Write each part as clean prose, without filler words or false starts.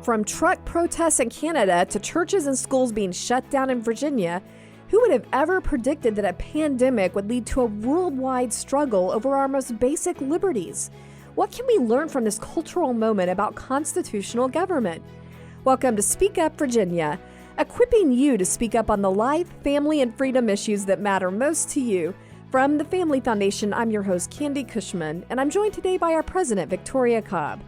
From truck protests in Canada to churches and schools being shut down in Virginia, who would have ever predicted that a pandemic would lead to a worldwide struggle over our most basic liberties? What can we learn from this cultural moment about constitutional government? Welcome to Speak Up Virginia, equipping you to speak up on the life, family, and freedom issues that matter most to you. From the Family Foundation, I'm your host, Candy Cushman, and I'm joined today by our president, Victoria Cobb.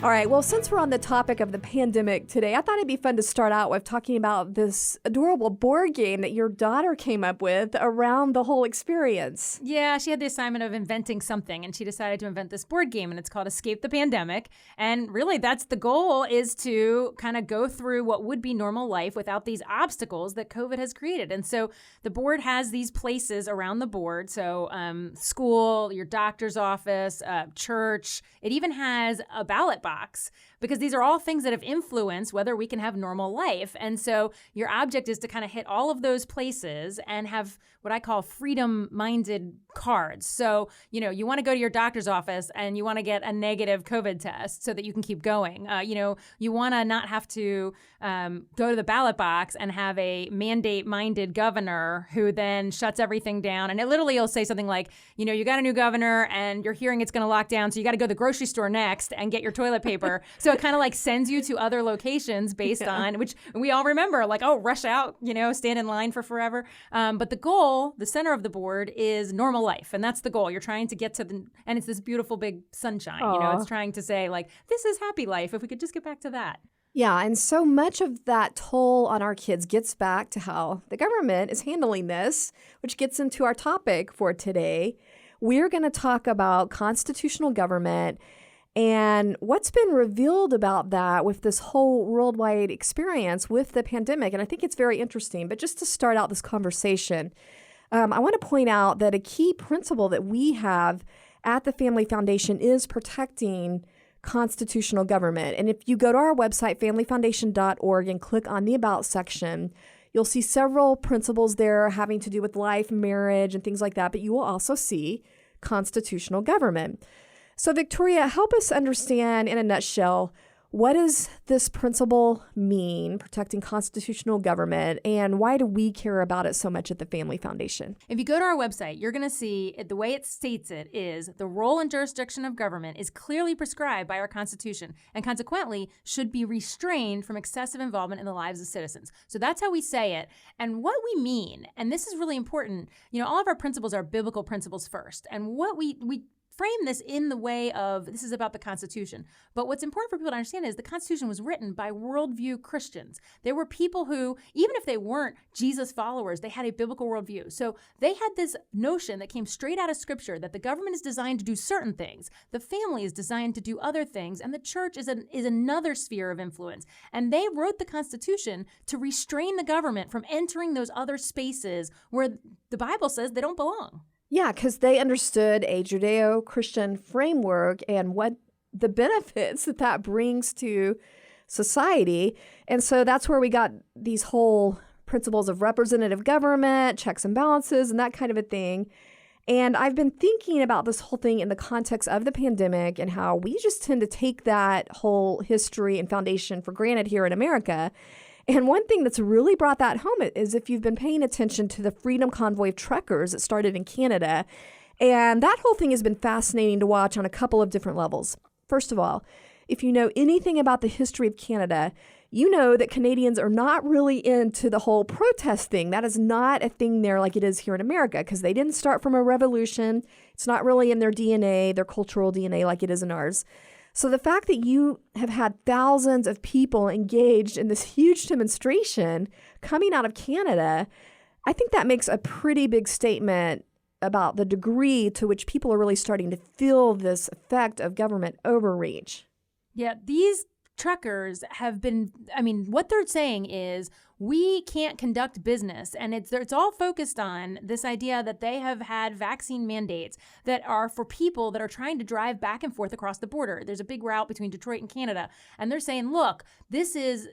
All right, well, since we're on the topic of the pandemic today, I thought it'd be fun to start out with talking about this adorable board game that your daughter came up with around the whole experience. Yeah, she had the assignment of inventing something, and she decided to invent this board game, and it's called Escape the Pandemic. And really, that's the goal, is to kind of go through what would be normal life without these obstacles that COVID has created. And so the board has these places around the board. So school, your doctor's office, church. It even has a ballot box, because these are all things that have influenced whether we can have normal life. And so your object is to kind of hit all of those places and have what I call freedom-minded cards. So, you want to go to your doctor's office and you want to get a negative COVID test so that you can keep going. You want to not have to go to the ballot box and have a mandate-minded governor who then shuts everything down. And it literally will say something like, you got a new governor and you're hearing it's going to lock down, so you got to go to the grocery store next and get your toilet paper. So it kind of like sends you to other locations based on, which we all remember, like, oh, rush out, stand in line for forever. But the goal, the center of the board, is normal life. And that's the goal. You're trying to get to and it's this beautiful big sunshine. Aww. It's trying to say, like, this is happy life. If we could just get back to that. Yeah, and so much of that toll on our kids gets back to how the government is handling this, which gets into our topic for today. We're going to talk about constitutional government and what's been revealed about that with this whole worldwide experience with the pandemic. And I think it's very interesting. But just to start out this conversation, I want to point out that a key principle that we have at the Family Foundation is protecting constitutional government. And if you go to our website, familyfoundation.org, and click on the About section, you'll see several principles there having to do with life, marriage, and things like that. But you will also see constitutional government. So Victoria, help us understand in a nutshell, what does this principle mean, protecting constitutional government, and why do we care about it so much at the Family Foundation? If you go to our website, you're going to see the way it states it is the role and jurisdiction of government is clearly prescribed by our Constitution and consequently should be restrained from excessive involvement in the lives of citizens. So that's how we say it. And what we mean, and this is really important, all of our principles are biblical principles first. And what we frame this in the way of, this is about the Constitution. But what's important for people to understand is the Constitution was written by worldview Christians. There were people who, even if they weren't Jesus followers, they had a biblical worldview. So they had this notion that came straight out of Scripture that the government is designed to do certain things, the family is designed to do other things, and the church is another sphere of influence. And they wrote the Constitution to restrain the government from entering those other spaces where the Bible says they don't belong. Yeah, because they understood a Judeo-Christian framework and what the benefits that brings to society. And so that's where we got these whole principles of representative government, checks and balances, and that kind of a thing. And I've been thinking about this whole thing in the context of the pandemic and how we just tend to take that whole history and foundation for granted here in America. And one thing that's really brought that home is if you've been paying attention to the Freedom Convoy of truckers that started in Canada. And that whole thing has been fascinating to watch on a couple of different levels. First of all, if you know anything about the history of Canada, you know that Canadians are not really into the whole protest thing. That is not a thing there like it is here in America, because they didn't start from a revolution. It's not really in their DNA, their cultural DNA, like it is in ours. So the fact that you have had thousands of people engaged in this huge demonstration coming out of Canada, I think that makes a pretty big statement about the degree to which people are really starting to feel this effect of government overreach. Yeah, these truckers have been, what they're saying is we can't conduct business. And it's all focused on this idea that they have had vaccine mandates that are for people that are trying to drive back and forth across the border. There's a big route between Detroit and Canada. And they're saying, look, these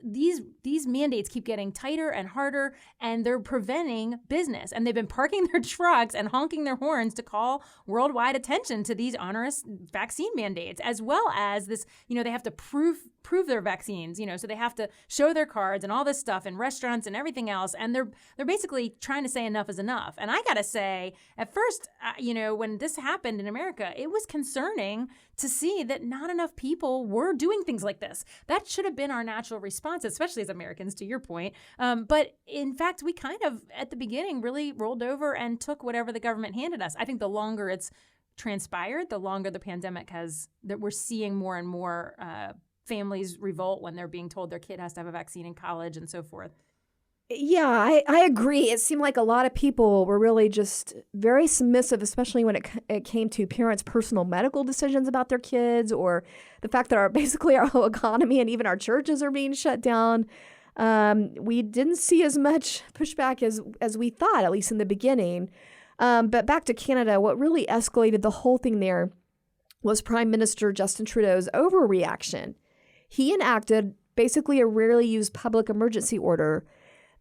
mandates keep getting tighter and harder, and they're preventing business. And they've been parking their trucks and honking their horns to call worldwide attention to these onerous vaccine mandates, as well as this, they have to prove their vaccines, so they have to show their cards and all this stuff in restaurants and everything else. And they're basically trying to say enough is enough. And I got to say, at first, when this happened in America, it was concerning to see that not enough people were doing things like this. That should have been our natural response, especially as Americans, to your point. But in fact, we kind of, at the beginning, really rolled over and took whatever the government handed us. I think the longer it's transpired, the longer the pandemic that we're seeing more and more families revolt when they're being told their kid has to have a vaccine in college and so forth. Yeah, I agree. It seemed like a lot of people were really just very submissive, especially when it came to parents' personal medical decisions about their kids, or the fact that basically our whole economy and even our churches are being shut down. We didn't see as much pushback as we thought, at least in the beginning. But back to Canada, what really escalated the whole thing there was Prime Minister Justin Trudeau's overreaction. He enacted basically a rarely used public emergency order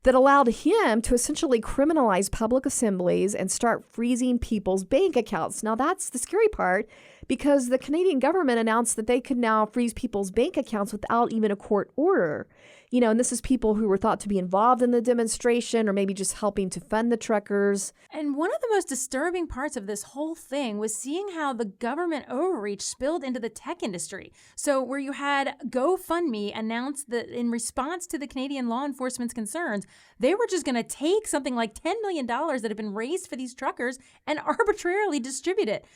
that allowed him to essentially criminalize public assemblies and start freezing people's bank accounts. Now, that's the scary part, because the Canadian government announced that they could now freeze people's bank accounts without even a court order. And this is people who were thought to be involved in the demonstration or maybe just helping to fund the truckers. And one of the most disturbing parts of this whole thing was seeing how the government overreach spilled into the tech industry. So where you had GoFundMe announce that in response to the Canadian law enforcement's concerns, they were just going to take something like $10 million that had been raised for these truckers and arbitrarily distribute it.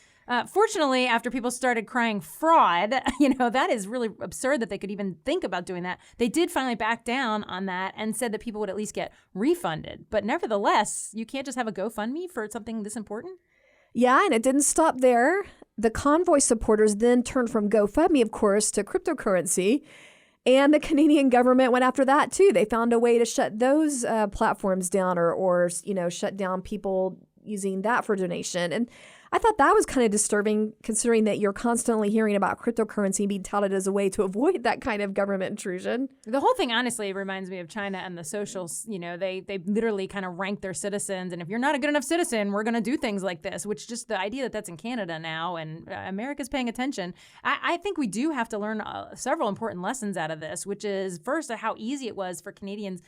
Fortunately, after people started crying fraud, that is really absurd that they could even think about doing that. They did finally back down on that and said that people would at least get refunded. But nevertheless, you can't just have a GoFundMe for something this important. Yeah, and it didn't stop there. The Convoy supporters then turned from GoFundMe, of course, to cryptocurrency. And the Canadian government went after that, too. They found a way to shut those platforms down or shut down people using that for donation. And I thought that was kind of disturbing, considering that you're constantly hearing about cryptocurrency being touted as a way to avoid that kind of government intrusion. The whole thing, honestly, reminds me of China and the socials. They literally kind of rank their citizens. And if you're not a good enough citizen, we're going to do things like this, which just the idea that that's in Canada now and America's paying attention. I think we do have to learn several important lessons out of this, which is first, how easy it was for Canadians,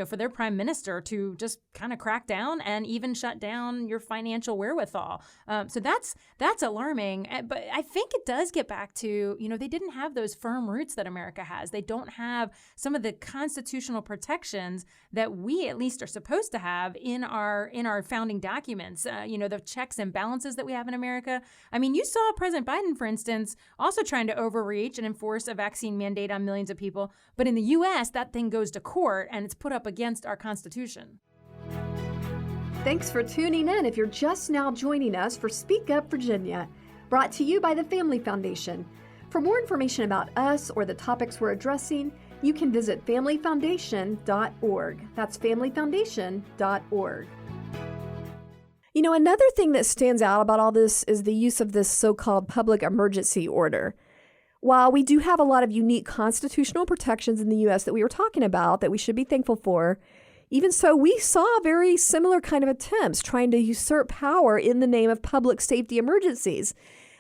for their prime minister to just kind of crack down and even shut down your financial wherewithal. So that's alarming. But I think it does get back to, they didn't have those firm roots that America has. They don't have some of the constitutional protections that we at least are supposed to have in our founding documents. The checks and balances that we have in America. I mean, you saw President Biden, for instance, also trying to overreach and enforce a vaccine mandate on millions of people. But in the U.S., that thing goes to court and it's put up against our Constitution. Thanks for tuning in if you're just now joining us for Speak Up Virginia, brought to you by the Family Foundation. For more information about us or the topics we're addressing, you can visit familyfoundation.org. That's familyfoundation.org. Another thing that stands out about all this is the use of this so-called public emergency order. While we do have a lot of unique constitutional protections in the U.S. that we were talking about that we should be thankful for, even so, we saw very similar kind of attempts trying to usurp power in the name of public safety emergencies.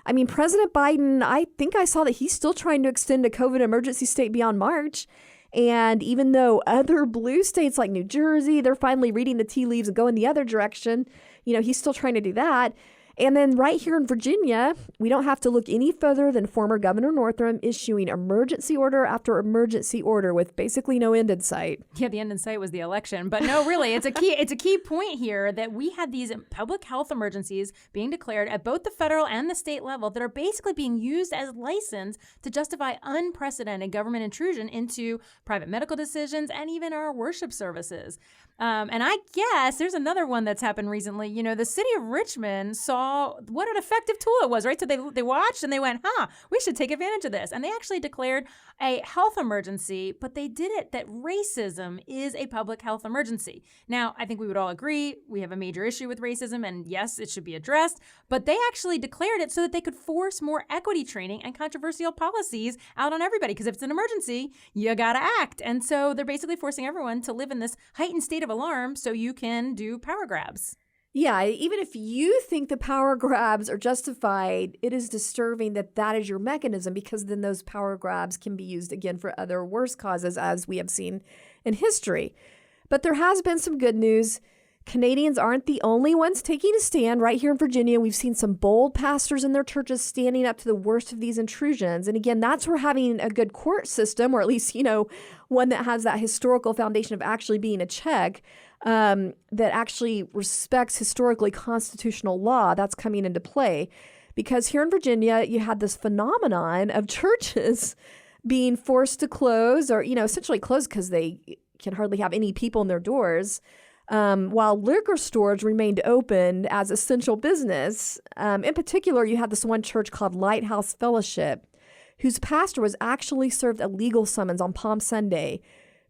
I mean, President Biden, I think I saw that he's still trying to extend a COVID emergency state beyond March. And even though other blue states like New Jersey, they're finally reading the tea leaves and going the other direction, he's still trying to do that. And then right here in Virginia, we don't have to look any further than former Governor Northam issuing emergency order after emergency order with basically no end in sight. Yeah, the end in sight was the election. But no, really, it's a key point here that we had these public health emergencies being declared at both the federal and the state level that are basically being used as license to justify unprecedented government intrusion into private medical decisions and even our worship services. And I guess there's another one that's happened recently. You know, the city of Richmond saw what an effective tool it was, right? So they watched and they went, we should take advantage of this. And they actually declared a health emergency, but they did it that racism is a public health emergency. Now, I think we would all agree we have a major issue with racism, and yes, it should be addressed, but they actually declared it so that they could force more equity training and controversial policies out on everybody. Because if it's an emergency, you got to act. And so they're basically forcing everyone to live in this heightened state of alarm so you can do power grabs. Yeah, even if you think the power grabs are justified, it is disturbing that that is your mechanism, because then those power grabs can be used again for other worse causes, as we have seen in history. But there has been some good news. Canadians aren't the only ones taking a stand. Right here in Virginia, we've seen some bold pastors in their churches standing up to the worst of these intrusions. And again, that's where having a good court system, or at least, one that has that historical foundation of actually being a check, that actually respects historically constitutional law, that's coming into play. Because here in Virginia, you had this phenomenon of churches being forced to close, or, essentially close because they can hardly have any people in their doors, while liquor stores remained open as essential business. In particular, you had this one church called Lighthouse Fellowship, whose pastor was actually served a legal summons on Palm Sunday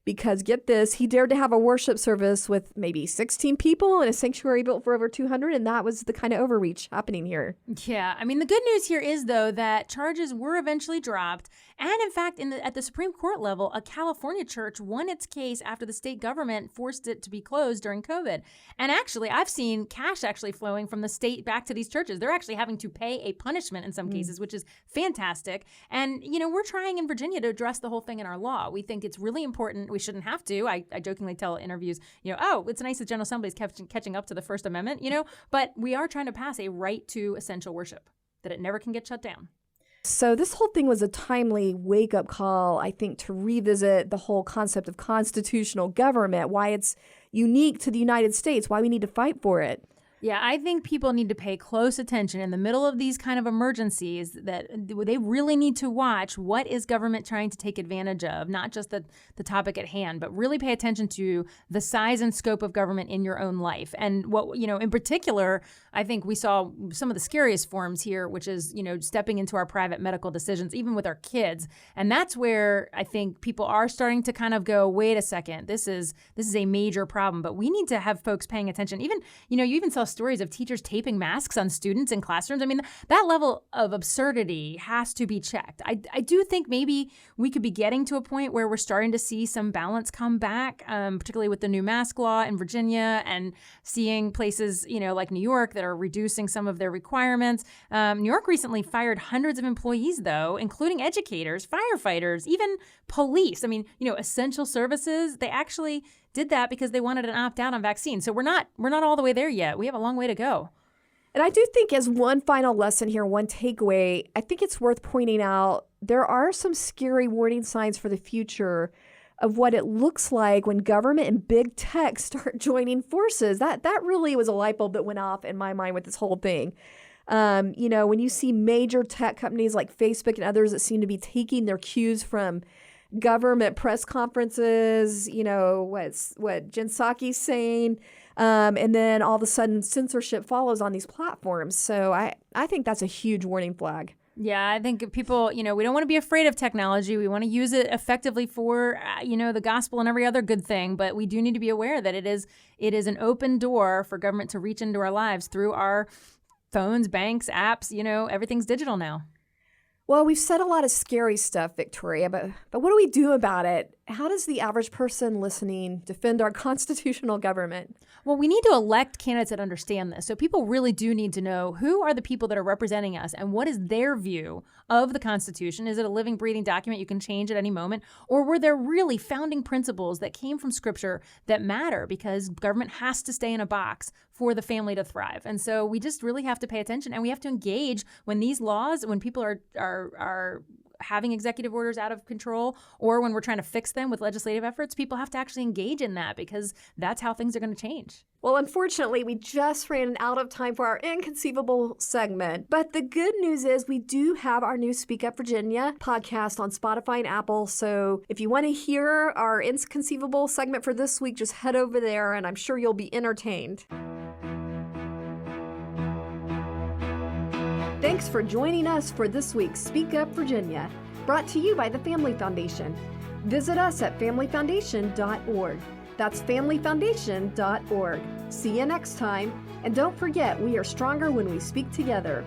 because, get this, he dared to have a worship service with maybe 16 people in a sanctuary built for over 200, and that was the kind of overreach happening here. Yeah, I mean, the good news here is, though, that charges were eventually dropped. And in fact, at the Supreme Court level, a California church won its case after the state government forced it to be closed during COVID. And actually, I've seen cash actually flowing from the state back to these churches. They're actually having to pay a punishment in some cases, which is fantastic. And, we're trying in Virginia to address the whole thing in our law. We think it's really important. We shouldn't have to. I jokingly tell interviews, it's nice that General Assembly is catching up to the First Amendment, but we are trying to pass a right to essential worship, that it never can get shut down. So this whole thing was a timely wake-up call, I think, to revisit the whole concept of constitutional government, why it's unique to the United States, why we need to fight for it. Yeah, I think people need to pay close attention in the middle of these kind of emergencies, that they really need to watch what is government trying to take advantage of, not just the topic at hand, but really pay attention to the size and scope of government in your own life. And what, in particular, I think we saw some of the scariest forms here, which is, stepping into our private medical decisions, even with our kids. And that's where I think people are starting to kind of go, wait a second, this is a major problem, but we need to have folks paying attention. Even, you even saw stories of teachers taping masks on students in classrooms. I mean, that level of absurdity has to be checked. I do think maybe we could be getting to a point where we're starting to see some balance come back, particularly with the new mask law in Virginia, and seeing places, like New York that are reducing some of their requirements. New York recently fired hundreds of employees, though, including educators, firefighters, even police. I mean, essential services. They actually did that because they wanted an opt-out on vaccines. So we're not all the way there yet. We have a long way to go. And I do think, as one final lesson here, one takeaway, I think it's worth pointing out there are some scary warning signs for the future of what it looks like when government and big tech start joining forces. That really was a light bulb that went off in my mind with this whole thing. When you see major tech companies like Facebook and others that seem to be taking their cues from government press conferences, what Jen Psaki's saying, and then all of a sudden censorship follows on these platforms. So I think that's a huge warning flag. Yeah, I think people, we don't want to be afraid of technology. We want to use it effectively for, the gospel and every other good thing. But we do need to be aware that it is an open door for government to reach into our lives through our phones, banks, apps. Everything's digital now. Well, we've said a lot of scary stuff, Victoria, but what do we do about it? How does the average person listening defend our constitutional government? Well, we need to elect candidates that understand this. So people really do need to know who are the people that are representing us and what is their view of the Constitution. Is it a living, breathing document you can change at any moment? Or were there really founding principles that came from Scripture that matter, because government has to stay in a box for the family to thrive? And so we just really have to pay attention, and we have to engage when these laws, when people are having executive orders out of control, or when we're trying to fix them with legislative efforts, people have to actually engage in that because that's how things are going to change. Well, unfortunately, we just ran out of time for our Inconceivable segment. But the good news is we do have our new Speak Up Virginia podcast on Spotify and Apple. So if you want to hear our Inconceivable segment for this week, just head over there and I'm sure you'll be entertained. Thanks for joining us for this week's Speak Up Virginia, brought to you by the Family Foundation. Visit us at familyfoundation.org. That's familyfoundation.org. See you next time. And don't forget, we are stronger when we speak together.